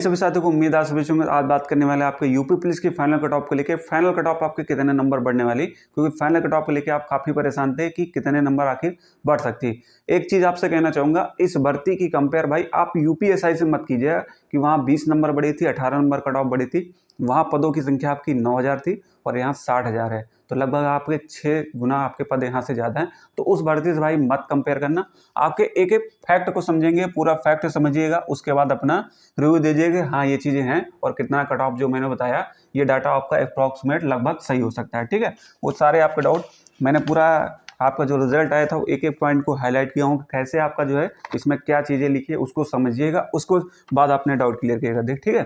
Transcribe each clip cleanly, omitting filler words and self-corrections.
सभी साथियों को उम्मीद है सभी में आज बात करने वाले हैं आपके यूपी पुलिस की फाइनल कट ऑफ को लेकर। फाइनल कट ऑफ आपके कितने नंबर बढ़ने वाली, क्योंकि फाइनल कट ऑफ को लेकर आप काफी परेशान थे कि कितने नंबर आखिर बढ़ सकती। एक चीज आपसे कहना चाहूंगा, इस भर्ती की कंपेयर भाई आप यूपीएसआई से मत कीजिए कि वहां 20 नंबर बढ़ी थी, 18 नंबर कट ऑफ बढ़ी थी। वहां पदों की संख्या आपकी 9000 थी और यहाँ 60,000 है, तो लगभग आपके 6 गुना आपके पद यहाँ से ज़्यादा हैं। तो उस भर्ती से भाई मत कंपेयर करना। आपके एक एक फैक्ट को समझेंगे, पूरा फैक्ट समझिएगा, उसके बाद अपना रिव्यू दीजिएगा। हाँ ये चीज़ें हैं और कितना कट ऑफ जो मैंने बताया ये डाटा आपका अप्रॉक्सीमेट लगभग सही हो सकता है। ठीक है, वो सारे आपके डाउट मैंने पूरा आपका जो रिजल्ट आया था वो एक एक पॉइंट को हाईलाइट किया हूँ, कैसे आपका जो है इसमें क्या चीज़ें लिखी है उसको समझिएगा, उसको बाद अपने डाउट क्लियर करिएगा। देख ठीक है,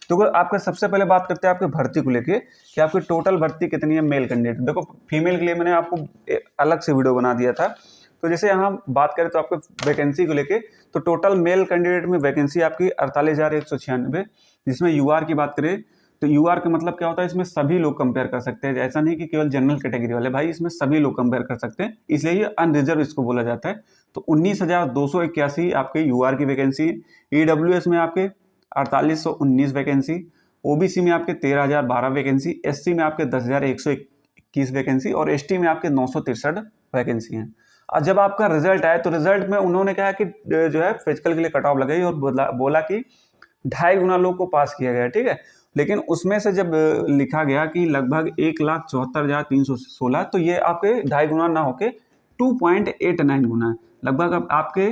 तो अगर आपका सबसे पहले बात करते हैं आपके भर्ती को लेके कि आपकी टोटल भर्ती कितनी है मेल कैंडिडेट। देखो फीमेल के लिए मैंने आपको अलग से वीडियो बना दिया था। तो जैसे यहाँ बात करें तो आपके वैकेंसी को लेके, तो टोटल मेल कैंडिडेट में वैकेंसी आपकी 48,196, जिसमें यूआर की बात करें तो यूआर का मतलब क्या होता है, इसमें सभी लोग कंपेयर कर सकते हैं। ऐसा नहीं कि केवल जनरल कैटेगरी वाले, भाई इसमें सभी लोग कंपेयर कर सकते हैं, इसलिए ये अनरिजर्व इसको बोला जाता है। तो 19,281 आपके यूआर की वैकेंसी है। ईडब्ल्यूएस में आपके 4819 वैकेंसी, ओबीसी में आपके 13,012 वैकेंसी, एससी में आपके 10,121 वैकेंसी और एसटी में आपके 963 वैकेंसी हैं। और जब आपका रिजल्ट आया तो रिजल्ट में उन्होंने कहा कि जो है फिजिकल के लिए कट ऑफ लगाई और बोला कि 2.5 गुना लोग को पास किया गया। ठीक है, लेकिन उसमें से जब लिखा गया कि लगभग 1,74,316, तो ये आपके 2.5 गुना ना होके 2.89 गुना है। लगभग अब आपके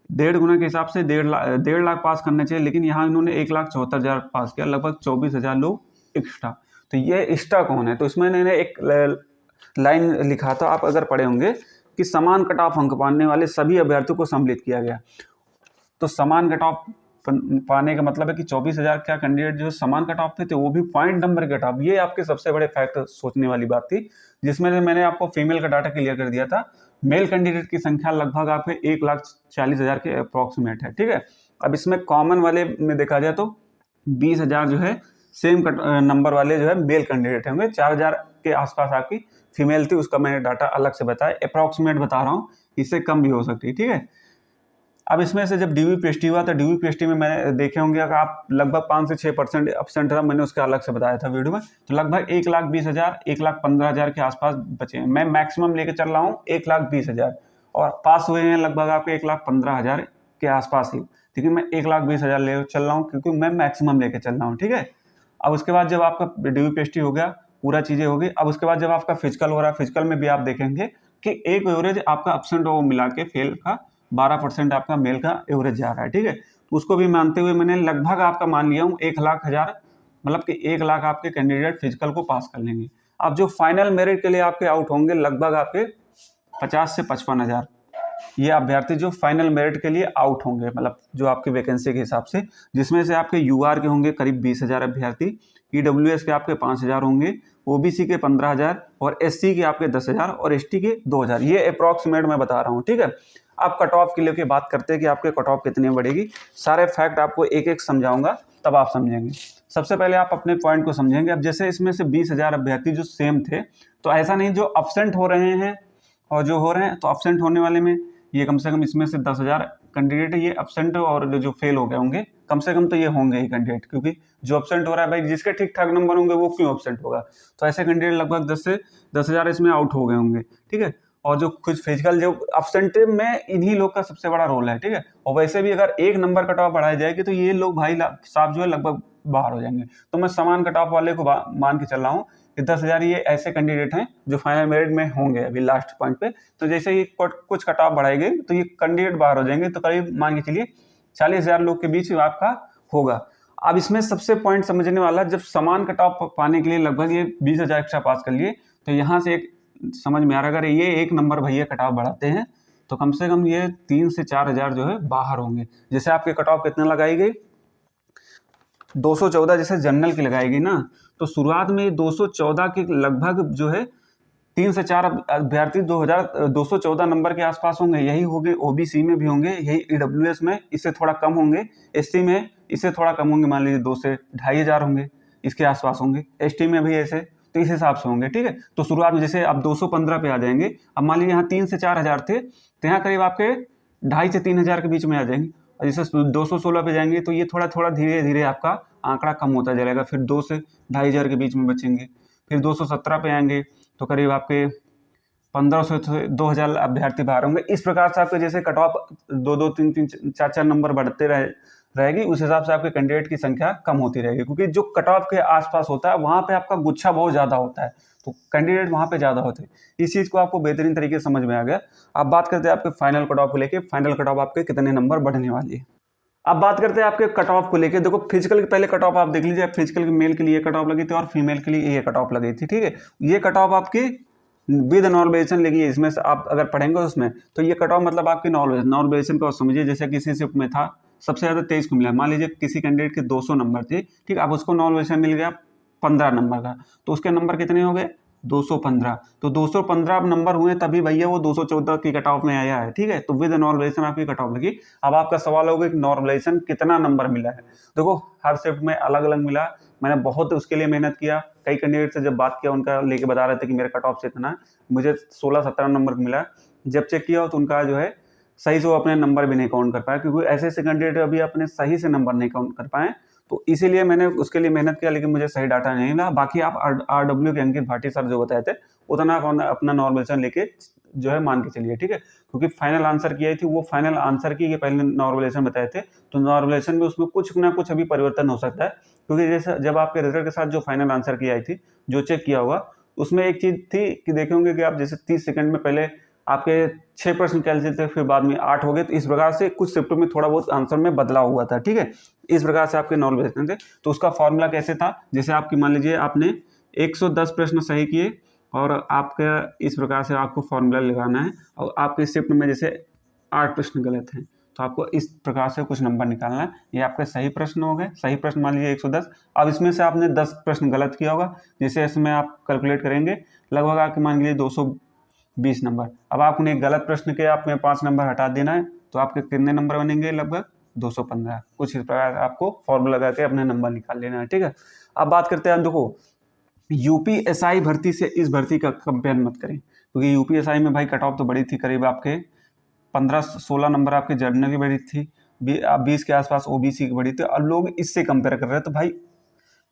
1.5 गुना के हिसाब से 1.5 लाख पास करने चाहिए, लेकिन यहाँ इन्होंने 1,74,000 पास किया, लगभग 24,000 लोग एक्स्ट्रा। तो ये एक्स्ट्रा कौन है, तो इसमें इन्होंने एक लाइन लिखा था, आप अगर पढ़े होंगे कि समान कट ऑफ अंक पाने वाले सभी अभ्यर्थियों को सम्मिलित किया गया। तो समान कट ऑफ पाने का मतलब है कि 24,000 क्या कैंडिडेट जो समान कट ऑफ थे, वो भी पॉइंट नंबर कट ऑफ। ये आपके सबसे बड़े फैक्ट सोचने वाली बात थी, जिसमें मैंने आपको फीमेल का डाटा क्लियर कर दिया था। मेल कैंडिडेट की संख्या लगभग आपके 1,40,000 के अप्रॉक्सीमेट है। ठीक है, अब इसमें कॉमन वाले में देखा जाए तो 20,000 जो है सेम नंबर वाले जो है मेल कैंडिडेट होंगे, 4,000 के आसपास आपकी फीमेल थी, उसका मैंने डाटा अलग से बताया, अप्रॉक्सीमेट बता रहा हूँ, इससे कम भी हो सकती है। ठीक है, अब इसमें से जब डीवीपीएसटी हुआ तो डीवीपीएसटी में मैंने देखे होंगे अगर आप लगभग 5 से 6% एब्सेंट रहा, मैंने उसका अलग से बताया था वीडियो में। तो लगभग 1,20,000 1,15,000 के आसपास बचे हैं। मैं मैक्सिमम लेके चल रहा हूँ 1,20,000 और पास हुए हैं लगभग आपके 1,15,000 के आसपास ही, लेकिन मैं 1,20,000 ले चल रहा हूँ क्योंकि मैं मैक्सिमम लेके चल रहा हूँ। ठीक है, अब उसके बाद जब आपका डीवीपीएसटी हो गया, पूरा चीज़ें हो गई, अब उसके बाद जब आपका फिजिकल हो रहा है, फिजिकल में भी आप देखेंगे कि एक एवरेज आपका एब्सेंट वो मिला के फेल का 12% आपका मेल का एवरेज जा रहा है। ठीक है, तो उसको भी मानते हुए मैंने लगभग आपका मान लिया हूँ 1,00,000, मतलब कि 1 लाख आपके कैंडिडेट फिजिकल को पास कर लेंगे। अब जो फाइनल मेरिट के लिए आपके आउट होंगे लगभग आपके 50 से 55,000 ये अभ्यर्थी जो फाइनल मेरिट के लिए आउट होंगे, मतलब जो आपकी वैकेंसी के हिसाब से, जिसमें से आपके यूआर के होंगे करीब 20,000 अभ्यर्थी, ईडब्ल्यूएस के आपके 5,000 होंगे, ओबीसी के 15,000 और एससी के आपके 10,000 और एसटी के 2,000। ये अप्रॉक्सीमेट मैं बता रहा हूँ। ठीक है, अब कट ऑफ के लेके बात करते हैं कि आपके कट ऑफ कितनी बढ़ेगी। सारे फैक्ट आपको एक एक समझाऊंगा, तब आप समझेंगे। सबसे पहले आप अपने पॉइंट को समझेंगे। अब जैसे इसमें से 20,000 अभ्यर्थी जो सेम थे, तो ऐसा नहीं जो अब्सेंट हो रहे हैं और जो हो रहे हैं, तो अब्सेंट होने वाले में ये कम से कम इसमें से 10,000 कैंडिडेट है, ये अब्सेंट और जो फेल हो गए होंगे कम से कम तो ये होंगे ही कैंडिडेट, क्योंकि जो अब्सेंट हो रहा है भाई जिसके ठीक ठाक नंबर होंगे वो क्यों अब्सेंट होगा। तो ऐसे कैंडिडेट लगभग 10 से 10,000 इसमें आउट हो गए होंगे। ठीक है, और जो कुछ फिजिकल जो अब्सेंट में इन्हीं लोग का सबसे बड़ा रोल है। ठीक है, और वैसे भी अगर एक नंबर कट ऑफ बढ़ाई जाएगी तो ये लोग भाई साहब जो है लगभग बाहर हो जाएंगे। तो मैं समान कट ऑफ वाले को मान के चल रहा हूँ कि 10,000 ये ऐसे कैंडिडेट हैं जो फाइनल मेरिट में होंगे अभी लास्ट पॉइंट पे। तो जैसे ही कुछ कट ऑफ बढ़ाई गई तो ये कैंडिडेट बाहर हो जाएंगे, तो करीब मान के चलिए 40,000 लोग के बीच आपका होगा। अब इसमें सबसे पॉइंट समझने वाला, जब समान कट ऑफ पाने के लिए लगभग ये 20,000 एक्स्ट्रा पास कर लिए, तो यहाँ से एक समझ में आ रहा है, अगर ये एक नंबर भैया कट ऑफ बढ़ाते हैं तो कम से कम ये 3 से 4,000 जो है बाहर होंगे। जैसे आपके कट ऑफ कितने लगाई गई, 214 जैसे जनरल की लगाई गई ना, तो शुरुआत में 214 के लगभग जो है 3 से 4 अभ्यर्थी 214 नंबर के आसपास होंगे, यही होंगे ओबीसी में भी होंगे, यही ईडब्ल्यूएस में इससे थोड़ा कम होंगे, एससी में इससे थोड़ा कम होंगे, मान लीजिए 2 से 2,500 होंगे, इसके आसपास होंगे, एसटी में भी ऐसे, तो इस हिसाब से होंगे। ठीक है, तो शुरुआत में जैसे आप 215 पे आ जाएंगे, अब मान लीजिए यहाँ 3 से 4,000 थे, तो यहाँ करीब आपके 2,500 से 3,000 के बीच में आ जाएंगे। और जैसे 216 पे जाएंगे तो ये थोड़ा थोड़ा धीरे धीरे आपका आंकड़ा कम होता जाएगा, फिर 2 से 2,500 के बीच में बचेंगे। फिर 217 पे आएंगे तो करीब आपके 1500 से 2000 अभ्यर्थी बाहर होंगे। इस प्रकार से आपके जैसे कट ऑफ 2-2, 3-3, 4-4 नंबर बढ़ते रहेगी, उस हिसाब से आपके कैंडिडेट की संख्या कम होती रहेगी, क्योंकि जो कट ऑफ के आसपास होता है वहाँ पे आपका गुच्छा बहुत ज़्यादा होता है, तो कैंडिडेट वहाँ पे ज़्यादा होते हैं। इस चीज़ को आपको बेहतरीन तरीके से समझ में आ गया। अब बात करते हैं आपके फाइनल कट ऑफ को लेकर, फाइनल कट ऑफ आपके कितने नंबर बढ़ने वाली है। अब बात करते हैं आपके कट ऑफ को लेके। देखो फिजिकल के पहले कट ऑफ आप देख लीजिए, फिजिकल के मेल के लिए कट ऑफ लगी थी और फीमेल के लिए ये कट ऑफ लगी थी, ठीक है। ये कट ऑफ आपकी विद नॉर्मलाइजेशन लगी है, इसमें से आप अगर पढ़ेंगे उसमें तो ये कट ऑफ मतलब आपकी नॉर्मलाइजेशन को समझिए। जैसे किसी शिफ्ट में था सबसे ज़्यादा 23 को मिला, मान लीजिए किसी कैंडिडेट के 200 नंबर थे, ठीक, अब उसको नॉर्मलाइजेशन मिल गया 15 नंबर का, तो उसके नंबर कितने हो गए 215। तो 215 नंबर हुए तभी भैया वो 214 की कट ऑफ में आया है, ठीक है। तो विद नॉर्मलाइजेशन आपकी कट ऑफ लगी। अब आपका सवाल होगा कि नॉर्मलाइजेशन कितना नंबर मिला है। देखो हर शिफ्ट में अलग अलग मिला, मैंने बहुत उसके लिए मेहनत किया। कई कैंडिडेट से जब बात किया उनका लेके बता रहे थे कि मेरे कट ऑफ से इतना है, मुझे 16-17 नंबर मिला। जब चेक किया तो उनका जो है सही से वो अपने नंबर भी नहीं काउंट कर पाए, क्योंकि ऐसे ऐसे कैंडिडेट अभी अपने सही से नंबर नहीं काउंट कर पाए, तो इसीलिए मैंने उसके लिए मेहनत किया, लेकिन मुझे सही डाटा नहीं मिला। बाकी आप RW के अंकित भाटी सर जो बताए थे उतना आप अपना नॉर्मलाइजेशन लेके जो है मान के चलिए, ठीक है, क्योंकि फाइनल आंसर की आई थी वो फाइनल आंसर की ये पहले नॉर्मलाइजेशन बताए थे, तो नॉर्मलाइजेशन में उसमें कुछ ना कुछ अभी परिवर्तन हो सकता है, क्योंकि जैसे जब आपके रिजल्ट के साथ जो फाइनल आंसर की आई थी, जो चेक किया होगा उसमें एक चीज़ थी कि देखे होंगे कि आप जैसे 30 सेकंड में पहले आपके 6 प्रश्न कैंसिल थे, फिर बाद में 8 हो गए, तो इस प्रकार से कुछ शिफ्टों में थोड़ा बहुत आंसर में बदलाव हुआ था, ठीक है। इस प्रकार से आपके नॉर्मलाइजेशन थे। तो उसका फॉर्मूला कैसे था, जैसे आपकी मान लीजिए आपने 110 प्रश्न सही किए और आपका इस प्रकार से आपको फॉर्मूला लगाना है, और आपके शिफ्ट में जैसे 8 प्रश्न गलत हैं तो आपको इस प्रकार से कुछ नंबर निकालना है। ये आपके सही प्रश्न हो गए, सही प्रश्न मान लीजिए 110। अब इसमें से आपने 10 प्रश्न गलत किया होगा, जैसे इसमें आप कैलकुलेट करेंगे लगभग आपके मान लीजिए 220 नंबर। अब आपने गलत प्रश्न के आपने 5 नंबर हटा देना है, तो आपके कितने नंबर बनेंगे, लगभग 215। कुछ इस प्रकार आपको फॉर्मूला लगा के अपने नंबर निकाल लेना है, ठीक है। अब बात करते हैं, देखो यूपीएसआई भर्ती से इस भर्ती का कंपेयर मत करें, क्योंकि यूपीएसआई में भाई कट ऑफ तो बड़ी थी, करीब आपके 15-16 नंबर आपके जनरल की बड़ी थी, 20 के आसपास ओबीसी की बड़ी थी, और लोग इससे कंपेयर कर रहे हैं। तो भाई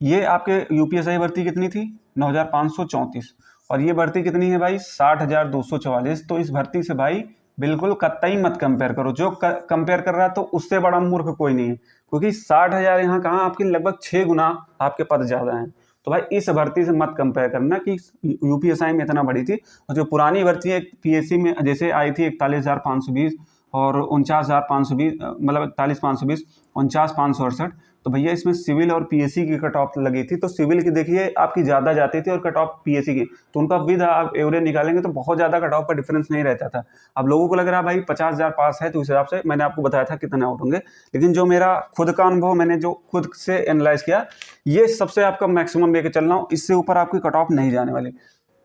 ये आपके यूपीएसआई भर्ती कितनी थी 9,534, और ये भर्ती कितनी है भाई 60,244। तो इस भर्ती से भाई बिल्कुल कतई मत कंपेयर करो। जो कंपेयर कर रहा है तो उससे बड़ा मूर्ख कोई नहीं है, क्योंकि 60,000 यहाँ कहाँ आपकी लगभग 6 गुना आपके पद ज़्यादा हैं। तो भाई इस भर्ती से मत कंपेयर करना कि यूपीएसआई में इतना बड़ी थी, और जो पुरानी भर्ती है पीएससी में जैसे आई थी 41,520 और 49,520, मतलब 41,520, 49,568। तो भैया इसमें सिविल और पीएससी की कट ऑफ लगी थी, तो सिविल की देखिए आपकी ज़्यादा जाती थी और कट ऑफ पीएससी की, तो उनका विद आप एवरेज निकालेंगे तो बहुत ज़्यादा कट ऑफ का डिफरेंस नहीं रहता था। अब लोगों को लग रहा है भाई 50,000 पास है, तो उस हिसाब से मैंने आपको बताया था कितने आउट होंगे, लेकिन जो मेरा खुद का अनुभव, मैंने जो खुद से एनालाइज किया, ये सबसे आपका मैक्सिमम लेके चल रहा हूँ, इससे ऊपर आपकी कट ऑफ नहीं जाने वाली।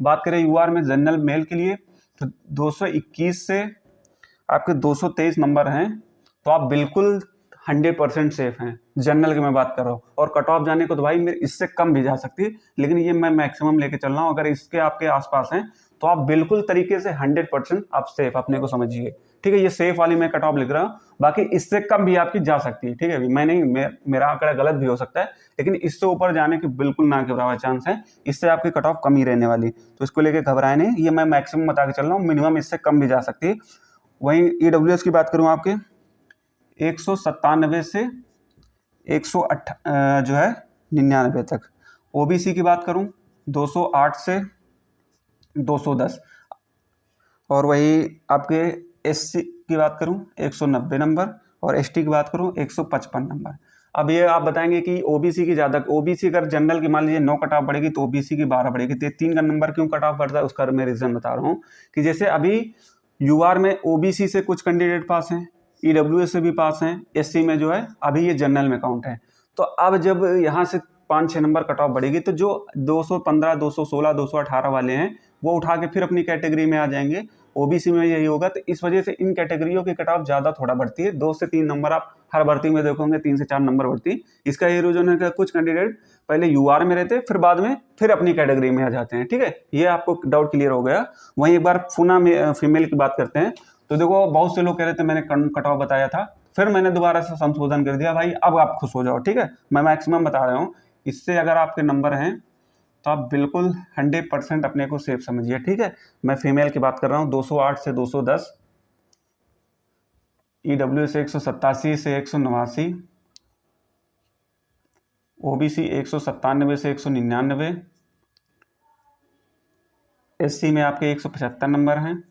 बात करें यूआर में जनरल मेल के लिए, तो 221 से आपके 223 नंबर हैं, तो आप बिल्कुल 100% सेफ हैं। जनरल की मैं बात कर रहा हूँ, और कट ऑफ जाने को तो भाई मेरे इससे कम भी जा सकती है, लेकिन ये मैं मैक्सिमम लेके चल रहा हूँ। अगर इसके आपके आसपास हैं तो आप बिल्कुल तरीके से 100% आप सेफ अपने को समझिए, ठीक है। ये सेफ वाली मैं कट ऑफ लिख रहा हूँ, बाकी इससे कम भी आपकी जा सकती है, ठीक है। मैं नहीं, मेरा आंकड़ा गलत भी हो सकता है, लेकिन इससे ऊपर जाने के बिल्कुल ना के बराबर चांस है। इससे आपकी कट ऑफ कम ही रहने वाली, तो इसको लेके घबराए नहीं। ये मैं मैक्सिमम बता के चल रहा हूँ, मिनिमम इससे कम भी जा सकती है। वहीं ईडब्ल्यूएस की बात करूँ, आपके 197 से 108 जो है 99 तक। ओबीसी की बात करूं 208 से 210, और वही आपके एससी की बात करूं 190 नंबर, और एसटी की बात करूं 155 नंबर। अब ये आप बताएंगे कि ओबीसी की ज़्यादा, ओबीसी अगर जनरल की मान लीजिए 9 कट ऑफ बढ़ेगी तो ओबीसी की 12 बढ़ेगी, तो 3 का नंबर क्यों कट ऑफ बढ़ता है उसका मैं रीज़न बता रहा हूँ। कि जैसे अभी यूआर में ओबीसी से कुछ कैंडिडेट पास हैं, ईडब्ल्यूएस से भी पास हैं, एससी में जो है अभी ये जनरल में काउंट है। तो अब जब यहाँ से 5-6 नंबर कट ऑफ बढ़ेगी तो जो 215, 216, 218 वाले हैं वो उठा के फिर अपनी कैटेगरी में आ जाएंगे। ओबीसी में यही होगा, तो इस वजह से इन कैटेगरियों की कट ऑफ ज़्यादा थोड़ा बढ़ती है। 2 से 3 नंबर आप हर भर्ती में देखोगे, 3 से 4 नंबर बढ़ती है। इसका ये रीजन है कि कुछ कैंडिडेट पहले यूआर में रहते, फिर बाद में फिर अपनी कैटेगरी में आ जाते हैं, ठीक है। ये आपको डाउट क्लियर हो गया। वहीं एक बार पुनः में फीमेल की बात करते हैं, तो देखो बहुत से लोग कह रहे थे मैंने कट ऑफ बताया था फिर मैंने दोबारा से संशोधन कर दिया, भाई अब आप खुश हो जाओ, ठीक है। मैं मैक्सिमम बता रहा हूँ, इससे अगर आपके नंबर हैं तो आप बिल्कुल 100% अपने को सेफ समझिए, ठीक है। मैं फीमेल की बात कर रहा हूँ, 208 से 210, EW से 187 से 189, OBC 197 से 199, SC में आपके 175 नंबर हैं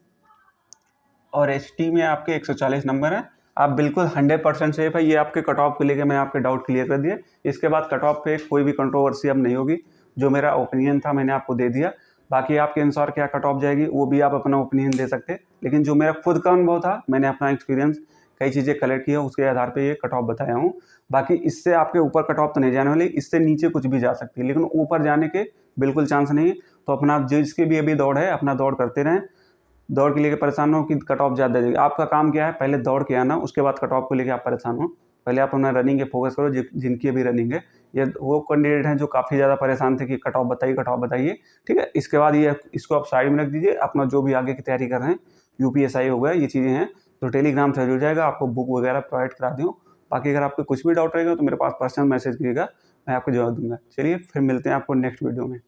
और ST में आपके 140 नंबर हैं। आप बिल्कुल 100% सेफ है। ये आपके कट ऑफ को लेकर मैं आपके डाउट क्लियर कर दिए। इसके बाद कट ऑफ पे कोई भी कंट्रोवर्सी अब नहीं होगी। जो मेरा ओपिनियन था मैंने आपको दे दिया। बाकी आपके अनुसार क्या कट ऑफ जाएगी वो भी आप अपना ओपिनियन दे सकते हैं, लेकिन जो मेरा खुद का अनुभव था, मैंने अपना एक्सपीरियंस कई चीज़ें कलेक्ट किया, उसके आधार पे ये कट ऑफ बताया हूँ। बाकी इससे आपके ऊपर कट ऑफ तो नहीं जाने वाली, इससे नीचे कुछ भी जा सकती है, लेकिन ऊपर जाने के बिल्कुल चांस नहीं है। तो अपना जिसकी भी अभी दौड़ है, अपना दौड़ करते रहें। दौड़ के लेके परेशान हो कि कट ऑफ ज़्यादा जाएगी, आपका काम क्या है, पहले दौड़ के आना, उसके बाद कट ऑफ को लेके आप परेशान हो। पहले आप अपना रनिंग पे फोकस करो। जिनकी अभी रनिंग है, ये वो कैंडिडेट हैं जो काफ़ी ज़्यादा परेशान थे कि कट ऑफ बताइए, कट ऑफ बताइए, ठीक है। इसके बाद ये इसको आप साइड में रख दीजिए। अपना जो भी आगे की तैयारी कर रहे हैं, UPSI हो गया, ये चीज़ें हैं, तो टेलीग्राम से जुड़ जाएगा, आपको बुक वगैरह प्रोवाइड करा दूँ। बाकी अगर आपको कुछ भी डाउट रहेगा तो मेरे पास पर्सनल मैसेज कीजिएगा, मैं आपको जवाब दूंगा। चलिए फिर मिलते हैं आपको नेक्स्ट वीडियो में।